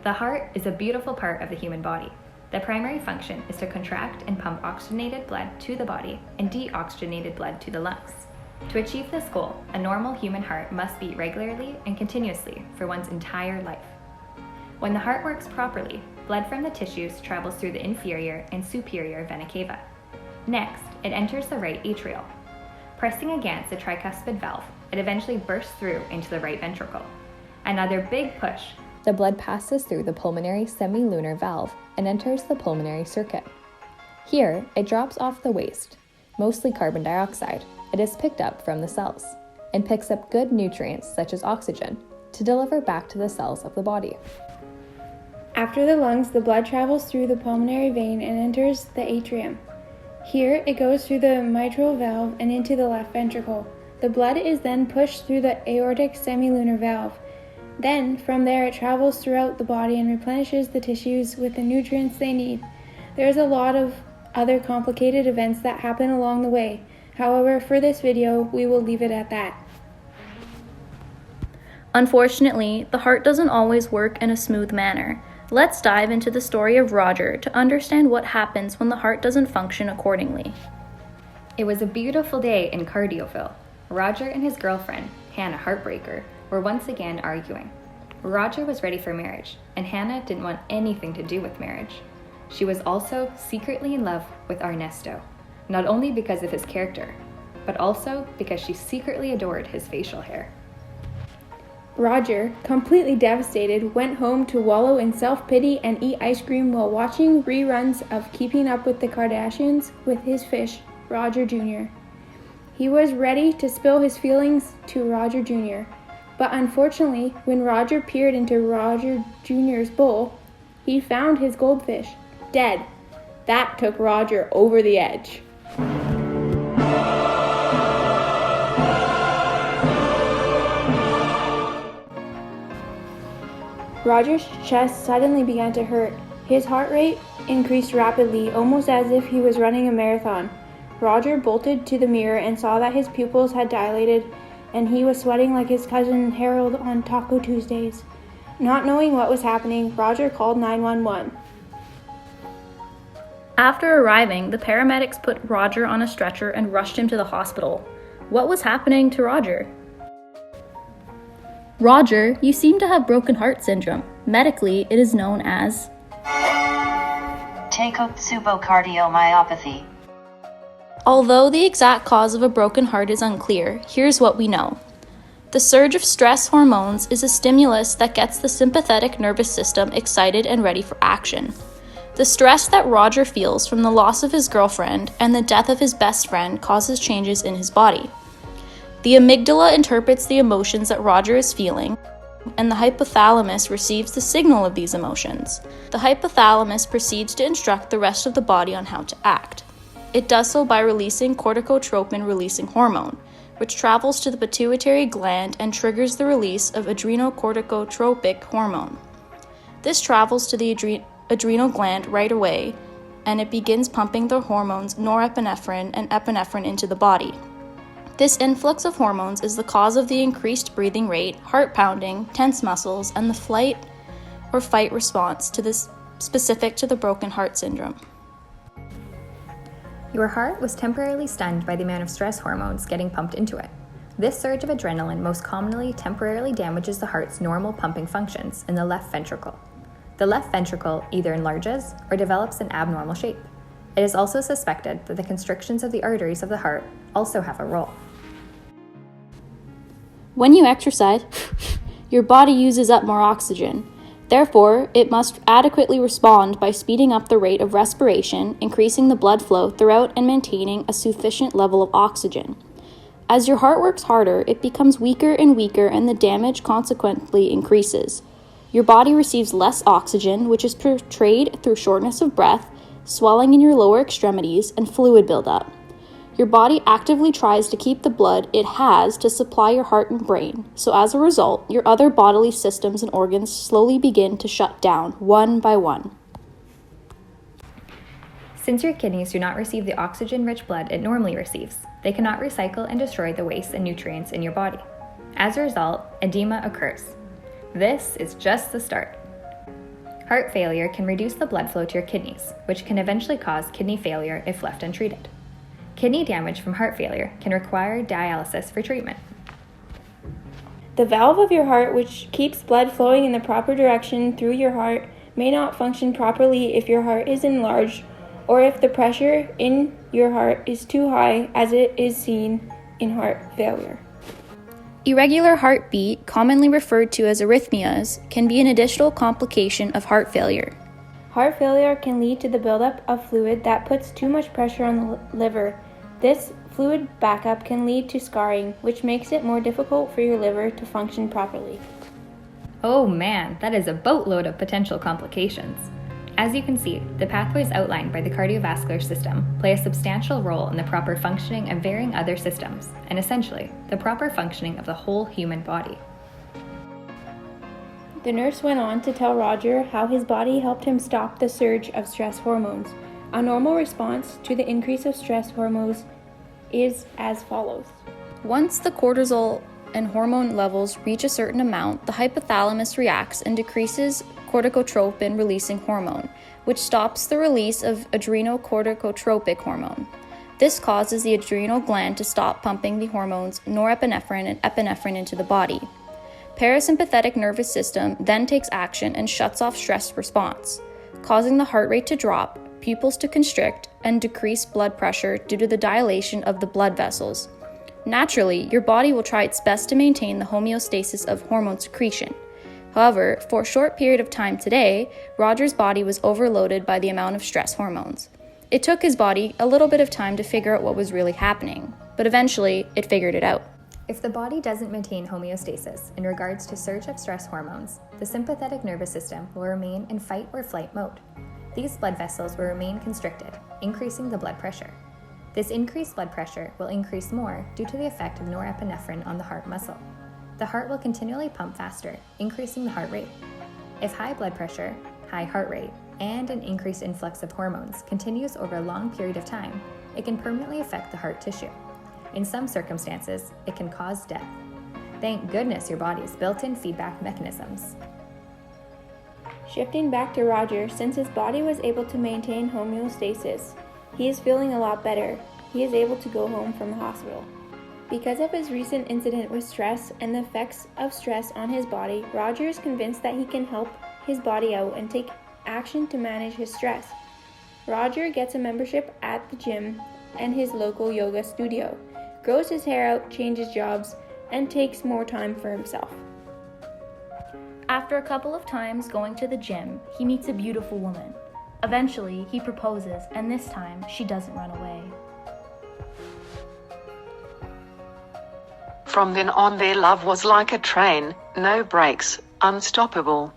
The heart is a beautiful part of the human body. The primary function is to contract and pump oxygenated blood to the body and deoxygenated blood to the lungs. To achieve this goal, a normal human heart must beat regularly and continuously for one's entire life. When the heart works properly, blood from the tissues travels through the inferior and superior vena cava. Next, it enters the right atrial. Pressing against the tricuspid valve, it eventually bursts through into the right ventricle. Another big push, the blood passes through the pulmonary semilunar valve and enters the pulmonary circuit. Here, it drops off the waste, mostly carbon dioxide. It is picked up from the cells and picks up good nutrients such as oxygen to deliver back to the cells of the body. After the lungs, the blood travels through the pulmonary vein and enters the atrium. Here, it goes through the mitral valve and into the left ventricle. The blood is then pushed through the aortic semilunar valve. Then, from there, it travels throughout the body and replenishes the tissues with the nutrients they need. There's a lot of other complicated events that happen along the way. However, for this video, we will leave it at that. Unfortunately, the heart doesn't always work in a smooth manner. Let's dive into the story of Roger to understand what happens when the heart doesn't function accordingly. It was a beautiful day in Cardioville. Roger and his girlfriend, Hannah Heartbreaker, were once again arguing. Roger was ready for marriage, and Hannah didn't want anything to do with marriage. She was also secretly in love with Ernesto, not only because of his character, but also because she secretly adored his facial hair. Roger, completely devastated, went home to wallow in self-pity and eat ice cream while watching reruns of Keeping Up with the Kardashians with his fish, Roger Jr. He was ready to spill his feelings to Roger Jr., but unfortunately, when Roger peered into Roger Jr.'s bowl, he found his goldfish, dead. That took Roger over the edge. Roger's chest suddenly began to hurt. His heart rate increased rapidly, almost as if he was running a marathon. Roger bolted to the mirror and saw that his pupils had dilated and he was sweating like his cousin Harold on Taco Tuesdays. Not knowing what was happening, Roger called 911. After arriving, the paramedics put Roger on a stretcher and rushed him to the hospital. What was happening to Roger? Roger, you seem to have broken heart syndrome. Medically, it is known as Takotsubo-cardiomyopathy. Although the exact cause of a broken heart is unclear, here's what we know. The surge of stress hormones is a stimulus that gets the sympathetic nervous system excited and ready for action. The stress that Roger feels from the loss of his girlfriend and the death of his best friend causes changes in his body. The amygdala interprets the emotions that Roger is feeling, and the hypothalamus receives the signal of these emotions. The hypothalamus proceeds to instruct the rest of the body on how to act. It does so by releasing corticotropin-releasing hormone, which travels to the pituitary gland and triggers the release of adrenocorticotropic hormone. This travels to the adrenal gland right away, and it begins pumping the hormones norepinephrine and epinephrine into the body. This influx of hormones is the cause of the increased breathing rate, heart pounding, tense muscles, and the flight or fight response to this specific to the broken heart syndrome. Your heart was temporarily stunned by the amount of stress hormones getting pumped into it. This surge of adrenaline most commonly temporarily damages the heart's normal pumping functions in the left ventricle. The left ventricle either enlarges or develops an abnormal shape. It is also suspected that the constrictions of the arteries of the heart also have a role. When you exercise, your body uses up more oxygen. Therefore, it must adequately respond by speeding up the rate of respiration, increasing the blood flow throughout, and maintaining a sufficient level of oxygen. As your heart works harder, it becomes weaker and weaker, and the damage consequently increases. Your body receives less oxygen, which is portrayed through shortness of breath, swelling in your lower extremities, and fluid buildup. Your body actively tries to keep the blood it has to supply your heart and brain, so as a result, your other bodily systems and organs slowly begin to shut down, one by one. Since your kidneys do not receive the oxygen-rich blood it normally receives, they cannot recycle and destroy the waste and nutrients in your body. As a result, edema occurs. This is just the start. Heart failure can reduce the blood flow to your kidneys, which can eventually cause kidney failure if left untreated. Kidney damage from heart failure can require dialysis for treatment. The valve of your heart, which keeps blood flowing in the proper direction through your heart, may not function properly if your heart is enlarged or if the pressure in your heart is too high, as it is seen in heart failure. Irregular heartbeat, commonly referred to as arrhythmias, can be an additional complication of heart failure. Heart failure can lead to the buildup of fluid that puts too much pressure on the liver. This fluid backup can lead to scarring, which makes it more difficult for your liver to function properly. Oh man, that is a boatload of potential complications. As you can see, the pathways outlined by the cardiovascular system play a substantial role in the proper functioning of varying other systems, and essentially, the proper functioning of the whole human body. The nurse went on to tell Roger how his body helped him stop the surge of stress hormones. A normal response to the increase of stress hormones is as follows. Once the cortisol and hormone levels reach a certain amount, the hypothalamus reacts and decreases corticotropin-releasing hormone, which stops the release of adrenocorticotropic hormone. This causes the adrenal gland to stop pumping the hormones norepinephrine and epinephrine into the body. Parasympathetic nervous system then takes action and shuts off stress response, causing the heart rate to drop, pupils to constrict, and decrease blood pressure due to the dilation of the blood vessels. Naturally, your body will try its best to maintain the homeostasis of hormone secretion. However, for a short period of time today, Roger's body was overloaded by the amount of stress hormones. It took his body a little bit of time to figure out what was really happening, but eventually it figured it out. If the body doesn't maintain homeostasis in regards to surge of stress hormones, the sympathetic nervous system will remain in fight or flight mode. These blood vessels will remain constricted, increasing the blood pressure. This increased blood pressure will increase more due to the effect of norepinephrine on the heart muscle. The heart will continually pump faster, increasing the heart rate. If high blood pressure, high heart rate, and an increased influx of hormones continues over a long period of time, it can permanently affect the heart tissue. In some circumstances, it can cause death. Thank goodness your body's built-in feedback mechanisms. Shifting back to Roger, since his body was able to maintain homeostasis, he is feeling a lot better. He is able to go home from the hospital. Because of his recent incident with stress and the effects of stress on his body, Roger is convinced that he can help his body out and take action to manage his stress. Roger gets a membership at the gym and his local yoga studio, grows his hair out, changes jobs, and takes more time for himself. After a couple of times going to the gym, he meets a beautiful woman. Eventually, he proposes, and this time, she doesn't run away. From then on, their love was like a train, no brakes, unstoppable.